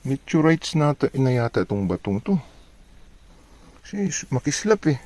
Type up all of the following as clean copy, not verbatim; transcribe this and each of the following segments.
Meteorites na yata itong batong to. Kasi makislap eh.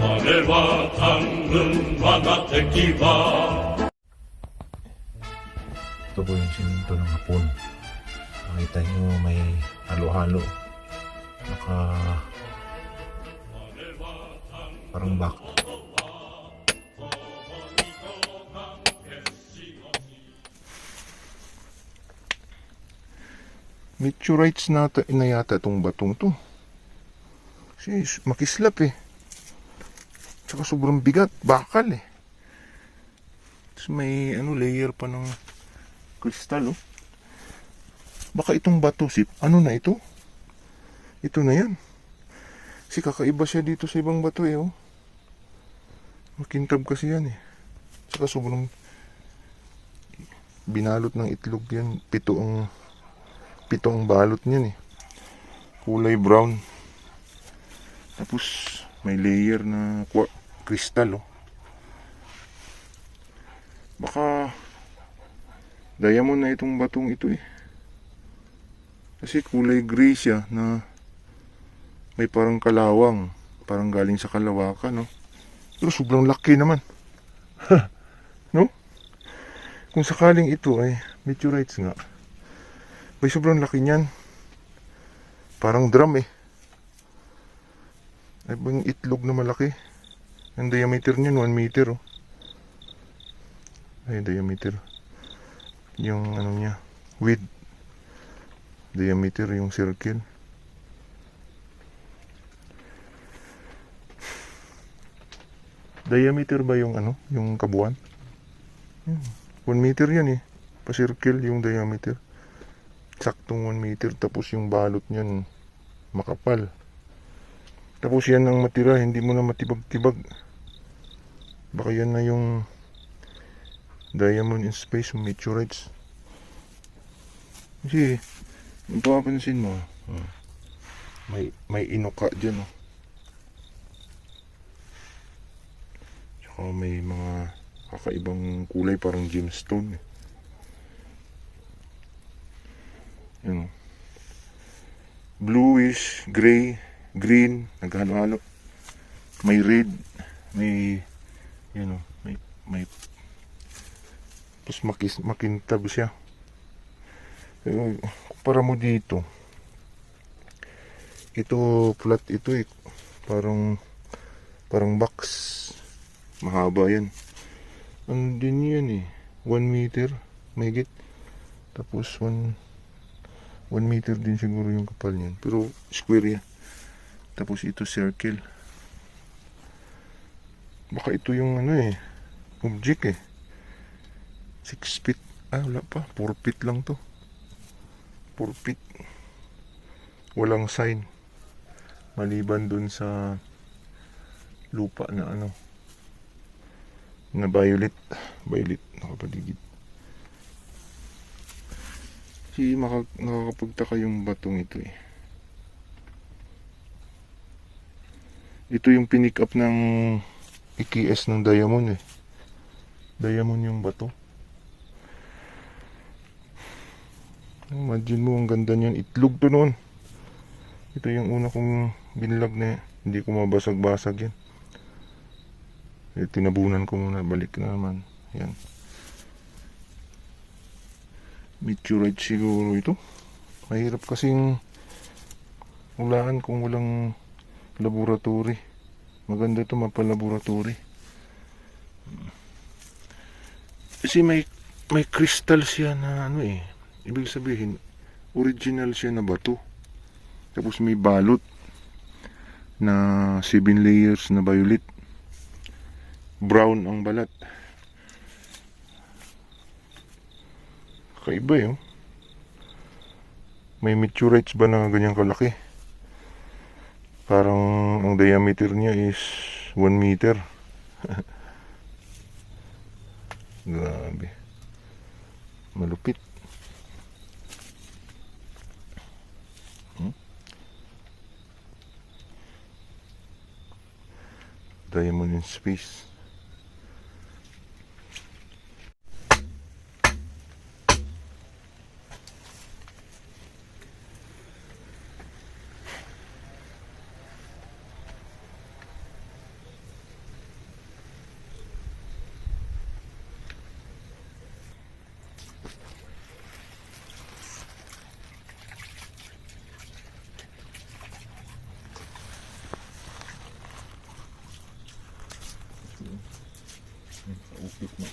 하늘과 강릉과 나태기와. Ito po yung simento ng hapon. Makita nyo may halo-halo. Parang back. Meteorites na yata itong batong to. Kasi makislap eh. Tsaka sobrang bigat, bakal eh. Tapos may layer pa ng kristal oh. Baka itong bato ano na ito? Ito na yan. Kasi kakaiba siya dito sa ibang bato eh oh. Makintab kasi yan eh. Tsaka sobrang binalot ng itlog yan. Pito ang balot niyan eh. Kulay brown. Tapos may layer na kristal oh. Baka diamond na itong batong ito eh. Kasi kulay gray siya na may parang kalawang. Parang galing sa Kalawakan no. Pero sobrang laki naman. No? Kung sakaling ito ay meteorites nga. May sobrang laki niyan. Parang drum eh. Ay bang itlog na malaki. Ang diameter niyan 1 meter oh. Ay diameter. Yung niya, width. Diameter yung circle. Diameter ba yung yung kabuuan? 1 meter yan eh. Pa-circle yung diameter. Saktong 1 meter. Tapos yung balot niyan makapal. Tapos yan ang matira. Hindi mo na matibag-tibag. Baka yan na yung diamond in space, meteorites. Kasi kung papansin mo may inuka dyan oh. Tsaka may mga kakaibang kulay parang gemstone eh. Yan oh. Bluish, gray, green, naghalo-halo. May red, may yan oh, may tapos makintab siya. Kumpara mo dito. Ito flat ito eh. Parang box. Mahaba yan. Ano din yan eh. 1 meter. Mahigit. Tapos 1 meter din siguro yung kapal niyan. Pero square yan. Tapos ito circle. Baka ito yung object eh. 6 feet. Wala pa. 4 feet lang to. 4 feet. Walang sign. Maliban dun sa lupa na na violet. Violet. Nakapaligid. Kasi nakakapagtaka yung batong ito eh. Ito yung pinick up ng EKS ng diamond eh. Diamond yung bato. Imagine mo ang ganda niyan. Itlog to noon. Ito yung una kong binlog na hindi ko mabasag-basag yan. Tinabunan ko muna. Balik na naman. Yan. Meteorite siguro ito. Mahirap kasing hulaan kung walang laboratory. Maganda ito mapalaboratory. Kasi may crystal siya na ibig sabihin original siya na bato. Tapos may balot na 7 layers na violet. Brown ang balat. Kakaiba eh oh. May meteorites ba na ganyang kalaki? Parang ang diameter niya is 1 meter. Grabe. Malupit. diamond in space. Ukit mo.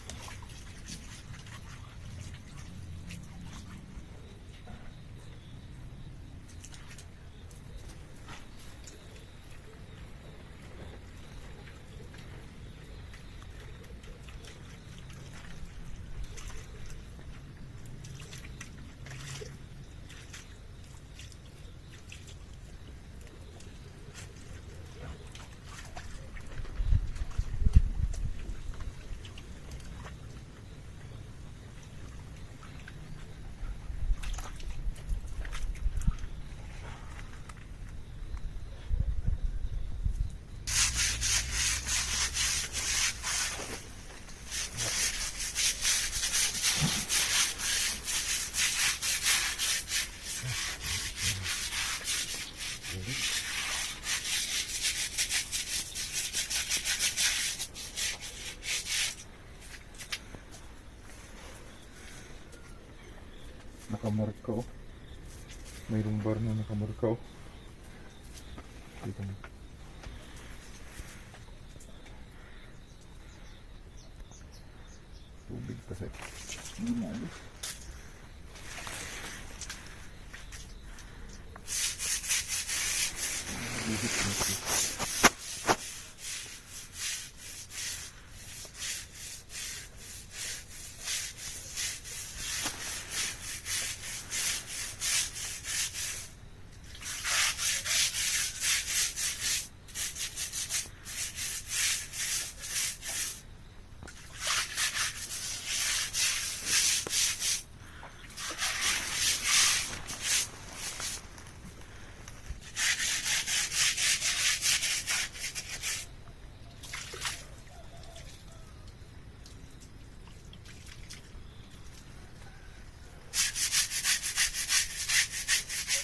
Nakamarka oh. Mayroong bar na nakamarka oh. Dito na. Tubig kasi. Ginalo. Bihit na ito.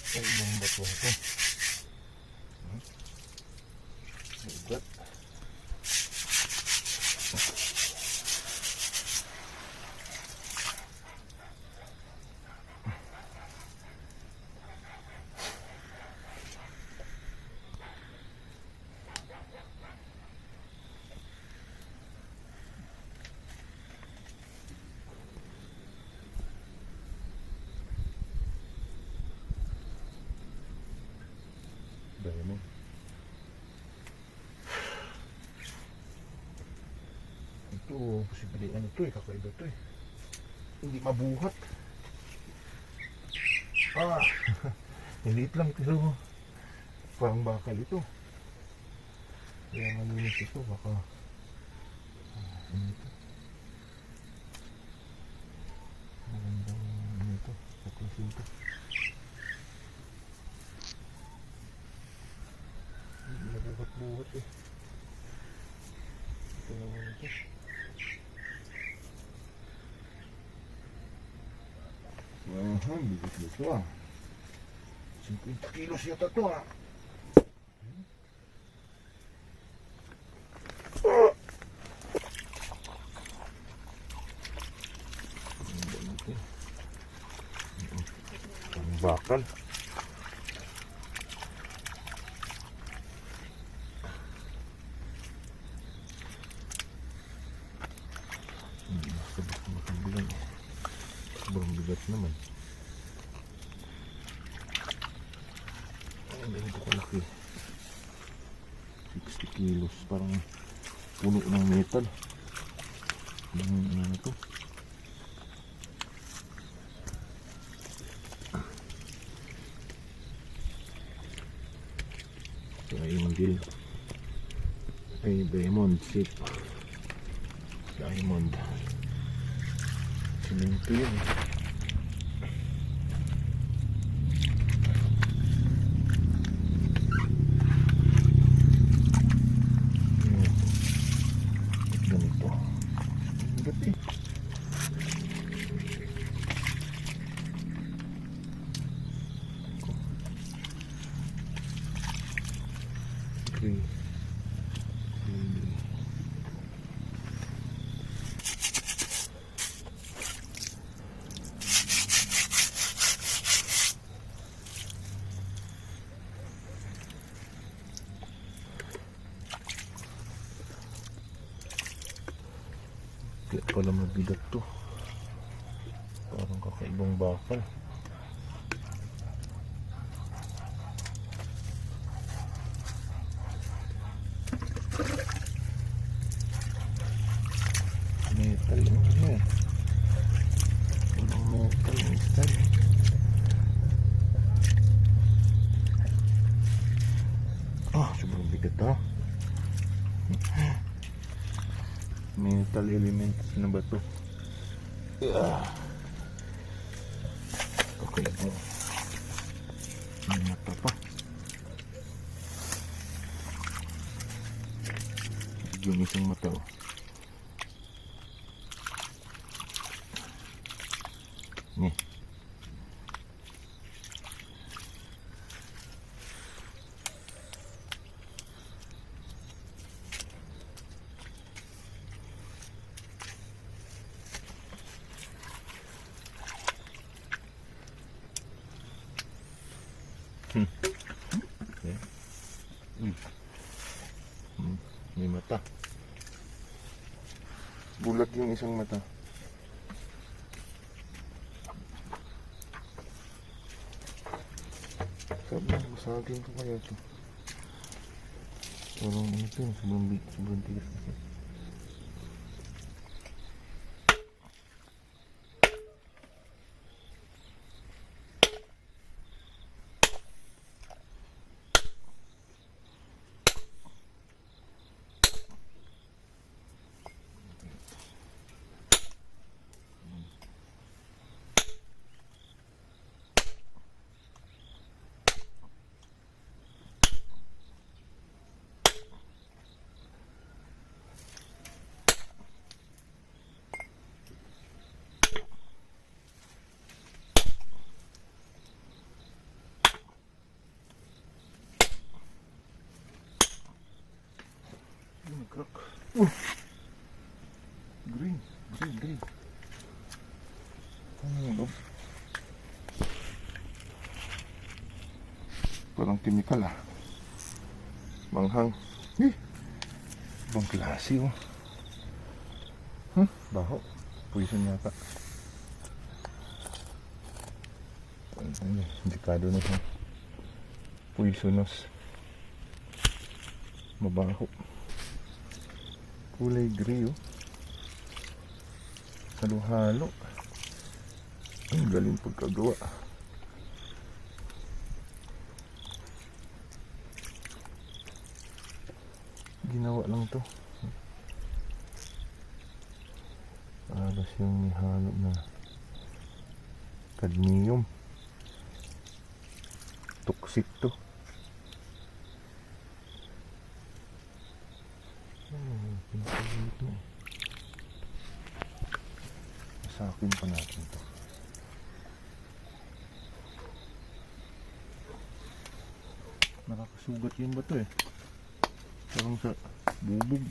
Ay, ibang bato ito. Ugat. Diamond. Ito, posibilihan ito eh, kakaiba ito eh. Hindi mabuhat. Ah, maliit lang pero parang bakal ito. Kaya malinis ito, baka ano ito. Magandang ano ito, kaklase ito. Nabuhat-buhat eh. Ito naman ito. Aha, bigat nito ah. 50 kilos yata ito ah. Ang bakal. Sobrang bigat naman. Ay, ganito kalaki. 60 kilos. Parang puno ng metal. Ano na ito? Ito ay mandil. Ay, diamond shape. Diamond. Simento yun. Green. Green. Kaya pala mabigat to. Parang kakaibang bakal. Metal yung ano eh. Walang metal yung style. Sobrang bigat ha. Metal elements na ba to? Okay po. May mata pa. Yung isang mata oh. Nih. Okay. May mata. Bulag yung isang mata. Sabi, masagin ko kaya ito. Parang ano ito, sobrang tigas kasi. Nag-crack. Green. Ano yun, oh? Parang chemical ah. Manghang. Ibang klase oh. Baho. Poison yata. Delikado na siya. Poisonous. Mabaho. Kulay gray oh. Halo-halo. Ang galing pagkagawa. Ginawa lang to. Para siyang may halo na cadmium. Toxic to. Sakin pa natin to. Nakakasugat yung bato eh. Parang sa bubog.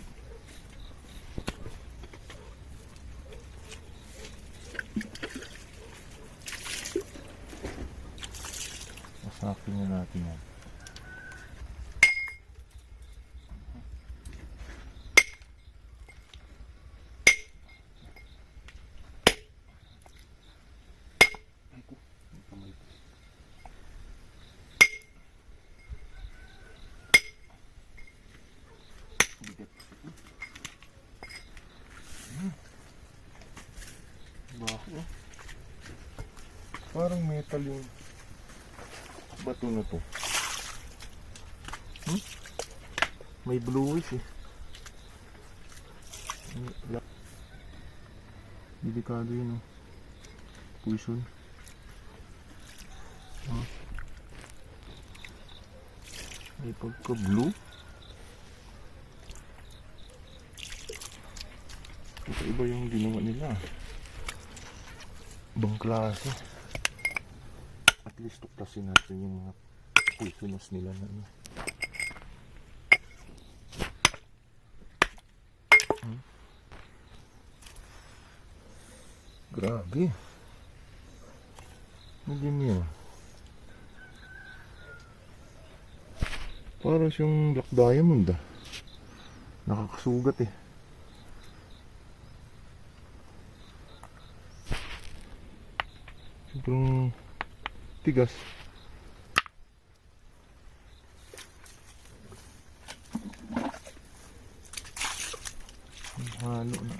Sakin na natin yan. Baho. Parang metal yung bato na to. May bluish eh. Delikado yun oh. Poison. May pagka blue. Ito iba yung ginawa nila. Ibang klase. At least tuklasin natin yung mga poisonous nila na ano. Grabe. Hindi yan. Para siyang black diamond ah. Nakakasugat eh. Sobrang tigas. Halo na.